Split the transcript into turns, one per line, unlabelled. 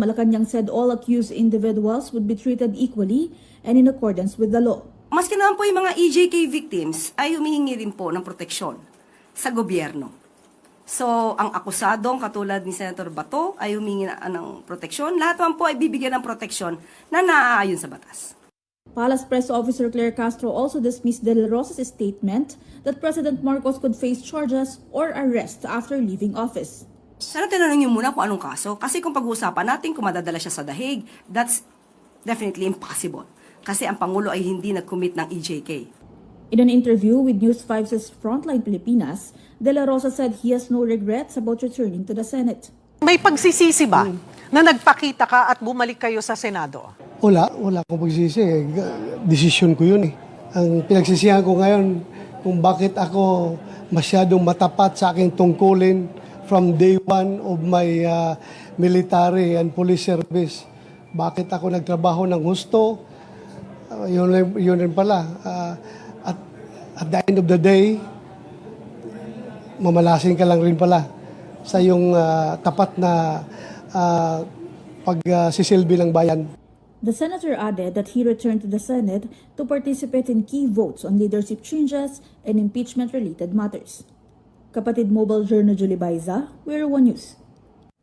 Malacanang said all accused individuals would be treated equally and in accordance with the law.
Maski naman po yung mga EJK victims ay humihingi rin po ng proteksyon sa gobyerno. So, ang akusadong katulad ni Senator Bato ay humingi ng proteksyon. Lahat naman po ay bibigyan ng proteksyon na naaayon sa batas.
Palace Press Officer Claire Castro also dismissed De La Rosa's statement that President Marcos could face charges or arrest after leaving office.
Sana tinanong niyo muna kung anong kaso. Kasi kung pag-uusapan natin kung madadala siya sa dahig, that's definitely impossible. Kasi ang Pangulo ay hindi nag-commit ng EJK.
In an interview with News 5's Frontline Pilipinas, De La Rosa said he has no regrets about returning to the Senate.
May pagsisisi ba na nagpakita ka at bumalik kayo sa Senado?
Wala akong pagsisisi. Desisyon ko yun eh. Ang pinagsisihan ko ngayon kung bakit ako masyadong matapat sa aking tungkulin from day one of my military and police service. Bakit ako nagtrabaho ng husto? Yun rin pala. At the end of the day, mamalasing ka lang rin pala sa yung tapat na pagsisilbi ng bayan.
The senator added that he returned to the Senate to participate in key votes on leadership changes and impeachment-related matters. Kapatid Mobile Journal Julie Baiza, We're One News.